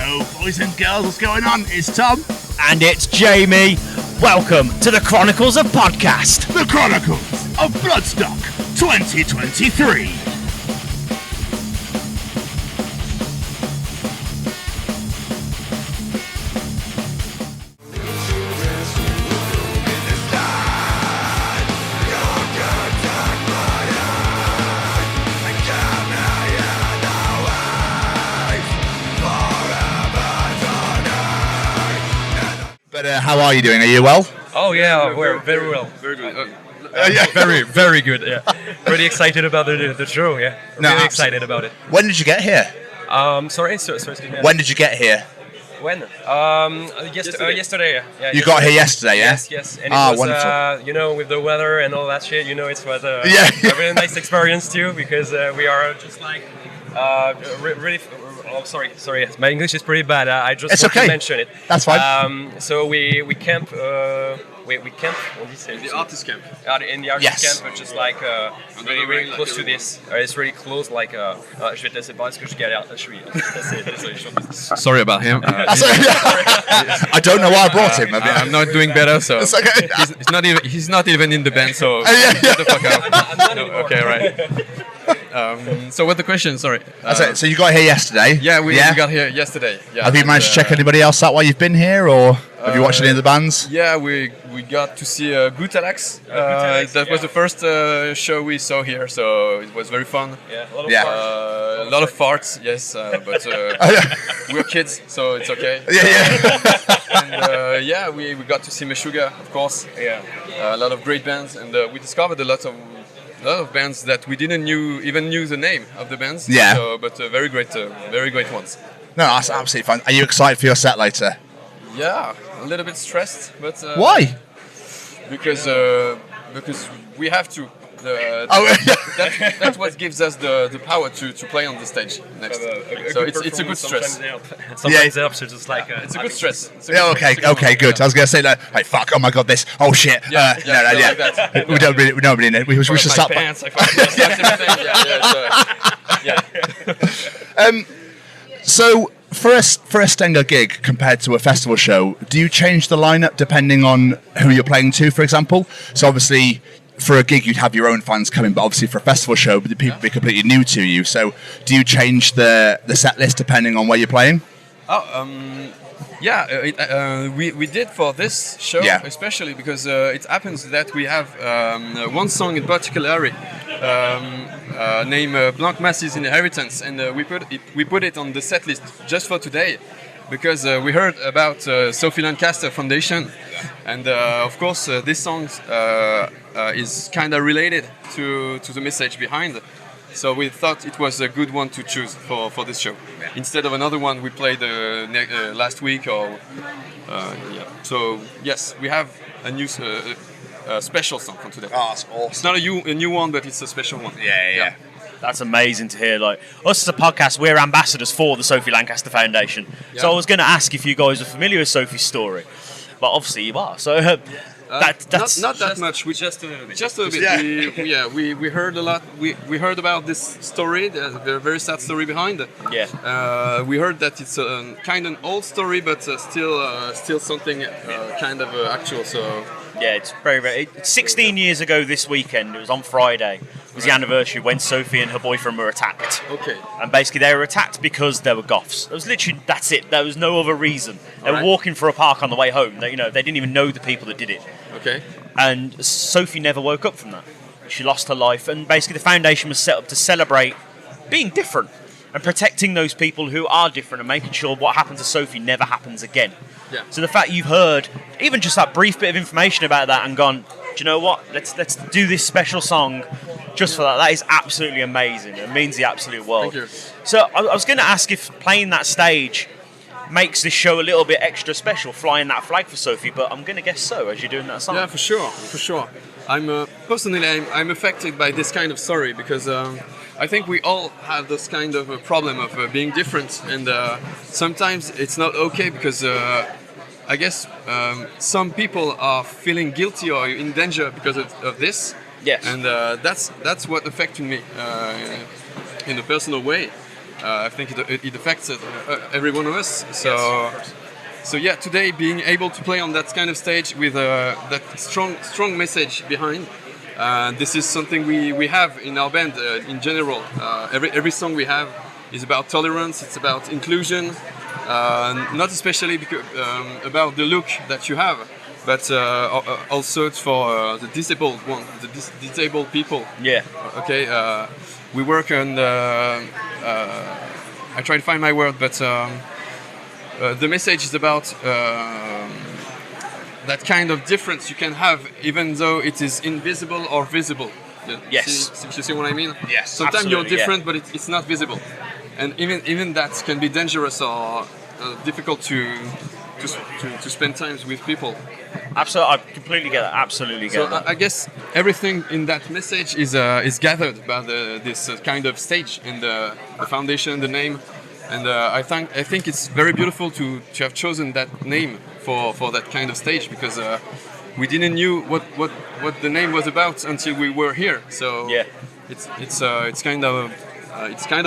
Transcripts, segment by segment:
Yo, boys and girls, what's going on? It's Tom. And it's Jamie. Welcome to the Chronicles of Podcast. The Chronicles of Bloodstock 2023. But how are you doing? Are you well? Oh yeah, we're very well. Very good. Very good. Yeah. Pretty excited about the show. Yeah. Really excited about it. When did you get here? Sorry. When did you get here? When? Yesterday. Yeah. You got here yesterday, yeah? Yes. And it was, wonderful. with the weather and all that shit, it was a really nice experience too, because we are just like really. Oh, sorry. My English is pretty bad. I just want to mention it. That's fine. So we camp. We camp. What do you say? In the artist camp. In the artist camp, which is like really close to this. It's really close. Like, je vais te laisser parler parce que je galère. Je suis désolé. Sorry about him. I don't know why I brought him. I'm not doing better, so it's okay. He's not even in the band, so get the fuck out. I'm not anymore. Okay, right. So what's the question? Sorry. So you got here yesterday? Yeah, we got here yesterday. Yeah, have you managed to check anybody else out while you've been here, or have you watched any of the bands? Yeah, we got to see Eliott Alex. That was the first show we saw here, so it was very fun. Yeah, a lot of farts, yes, but we're kids, so it's okay. Yeah. And we got to see Meshuggah, of course. Yeah. A lot of great bands, and we discovered a lot of bands that we didn't even knew the name of the bands. Yeah. So, but very great ones. No, that's absolutely fun. Are you excited for your set later? Yeah, a little bit stressed, but why? Because we have to. That's what gives us the power to play on the stage next. So it's a good stress. Sometimes it helps. It's just like it's a good stress. Okay, good. I was gonna say like, hey, fuck, oh my god, this, oh shit. No. Like that. We don't really need it. We should stop. Pants, So for a Stengah gig compared to a festival show, do you change the lineup depending on who you're playing to, for example? So obviously, for a gig, you'd have your own fans coming, but obviously for a festival show, the people would be completely new to you. So do you change the set list depending on where you're playing? We did for this show, especially because it happens that we have one song in particular named Blanc Masses Inheritance, and we put it on the set list just for today, because we heard about Sophie Lancaster Foundation, and of course this song is kind of related to the message behind. So we thought it was a good one to choose for this show, instead of another one we played last week. So yes, we have a new special song for today. Oh, that's awesome. It's not a new one, but it's a special one. Yeah. That's amazing to hear. Like, us as a podcast, we're ambassadors for the Sophie Lancaster Foundation. Yeah. So I was going to ask if you guys are familiar with Sophie's story, but obviously you are. So that's not that much. We just a little bit. Yeah. We heard a lot. We heard about this story, the very sad story behind it. Yeah. We heard that it's a kind of an old story, but still something kind of actual. So. Yeah, it's very. 16 years ago this weekend. It was on Friday. It was the anniversary when Sophie and her boyfriend were attacked. Okay. And basically they were attacked because they were goths. It was literally, that's it. There was no other reason. They were walking for a park on the way home. They didn't even know the people that did it. Okay. And Sophie never woke up from that. She lost her life, and basically the foundation was set up to celebrate being different and protecting those people who are different and making sure what happened to Sophie never happens again. Yeah. So the fact you've heard even just that brief bit of information about that and gone, do you know what? Let's do this special song just for that. That is absolutely amazing. It means the absolute world. Thank you. So I was going to ask if playing that stage makes this show a little bit extra special, flying that flag for Sophie, but I'm going to guess so, as you're doing that song. Yeah, for sure. I'm personally I'm affected by this kind of story, because I think we all have this kind of a problem of being different, and sometimes it's not okay, because I guess some people are feeling guilty or in danger because of this. Yes. And that's what affected me in a personal way. I think it affects every one of us. So yeah, today being able to play on that kind of stage with that strong message behind, this is something we have in our band in general. Every song we have is about tolerance. It's about inclusion, not especially because, about the look that you have, but also it's for the disabled disabled people. Yeah. Okay. We work on. I try to find my word, but the message is about that kind of difference you can have, even though it is invisible or visible. Yes. You see what I mean? Yes. Sometimes you're different, yeah. but it's not visible, and even that can be dangerous or difficult to spend time with people. Absolutely, I completely get that. Absolutely get that. I guess everything in that message is gathered by this kind of stage and the foundation, the name, and I think it's very beautiful to have chosen that name for that kind of stage, because we didn't knew what the name was about until we were here. So yeah, it's kind of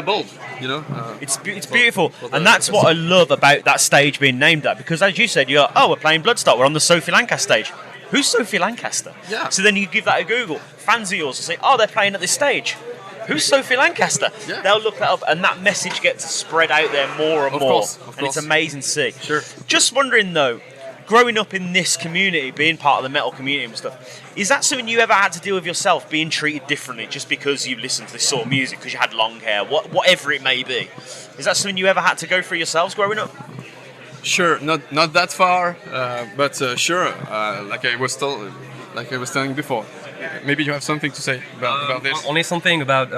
bold, you know. It's beautiful, and that's what I love about that stage being named that, because as you said, you're we're playing Bloodstock, we're on the Sophie Lancaster stage. Who's Sophie Lancaster? Yeah. So then you give that a Google. Fans of yours will say, they're playing at this stage. Who's Sophie Lancaster? Yeah. They'll look that up, and that message gets spread out there more and more. And it's amazing to see. Sure. Just wondering though, growing up in this community, being part of the metal community and stuff, is that something you ever had to deal with yourself, being treated differently just because you listened to this sort of music, because you had long hair, whatever it may be? Is that something you ever had to go through yourselves growing up? Sure, not that far, but sure. Like I was telling before. Maybe you have something to say about this. Only something about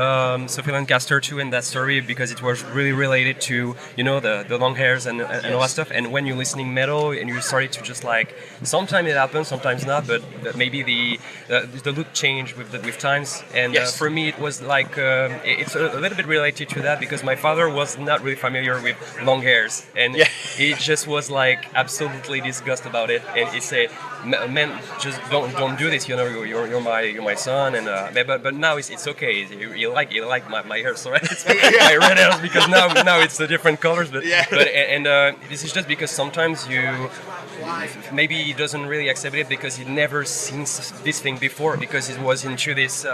Sophie Lancaster too in that story, because it was really related to the long hairs and all that stuff. And when you're listening metal and you started to just like, sometimes it happens, sometimes not, but maybe the look changed with times. And for me it was like it's a little bit related to that, because my father was not really familiar with long hairs, and he just was like absolutely disgusted about it, and he said, "Man, just don't do this. You're my son." And but now it's okay. You like my hair, so it's my red hairs, because now it's the different colors. But this is just because sometimes maybe he doesn't really accept it because he never seen this thing before, because he was into this.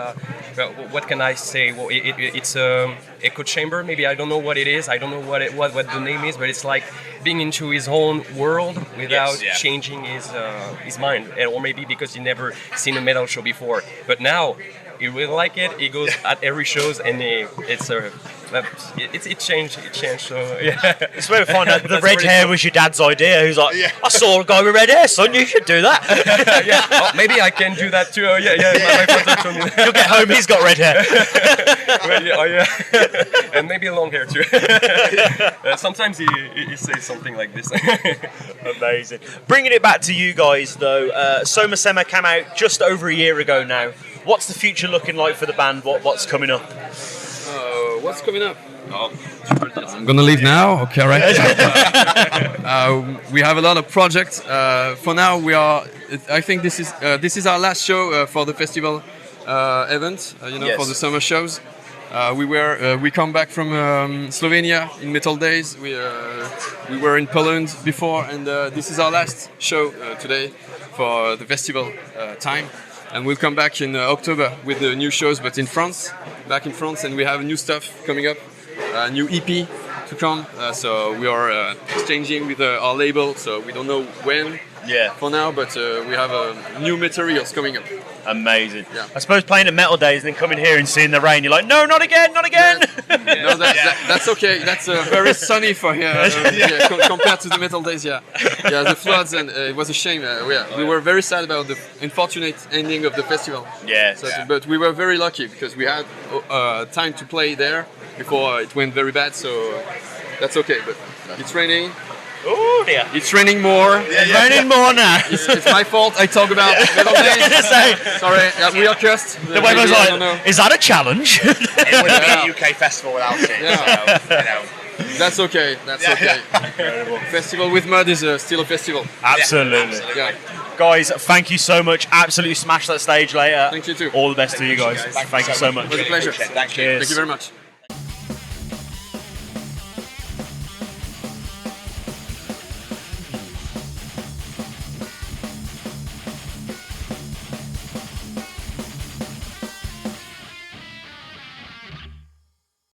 What can I say? Well, it's echo chamber. Maybe I don't know what it is. I don't know what the name is, but it's like being into his own world without changing his mind, or maybe because he never seen a metal show before. But now he really like it. He goes at every shows, and it changed. So yeah, it's where we find out the red hair was your dad's idea. Who's like, I saw a guy with red hair, son. You should do that. Maybe I can do that too. My father told me that. You'll get home. He's got red hair. And maybe long hair too. Sometimes he says something like this. Amazing. Bringing it back to you guys though, Soma Sema came out just over a year ago now. What's the future looking like for the band? What's coming up? What's coming up? I'm gonna leave now. Okay, right. We have a lot of projects. For now, I think this is our last show for the festival event. For the summer shows. We come back from Slovenia in Metal Days. We were in Poland before, and this is our last show today for the festival time. And we'll come back in October with the new shows, but back in France, and we have new stuff coming up, a new EP to come. So we are exchanging with our label, so we don't know when for now, but we have new materials coming up. Amazing. Yeah. I suppose playing at Metal Days and then coming here and seeing the rain, you're like, no, not again, not again. No, that's okay. That's very sunny for here compared to the Metal Days. The floods, and it was a shame. We were very sad about the unfortunate ending of the festival. But we were very lucky because we had time to play there before it went very bad. So that's okay. But it's raining. Oh dear. It's raining more. It's raining more now. It's my fault. I talk about Metal Days. Sorry, we are cursed. The way was like, is that a challenge? It wouldn't be a UK festival without it. So, That's okay. Festival with mud is still a festival. Absolutely. Guys, thank you so much. Absolutely smash that stage later. Thank you too. All the best to you guys. Thank you so much. It was a pleasure. Thank you. Cheers. Thank you very much.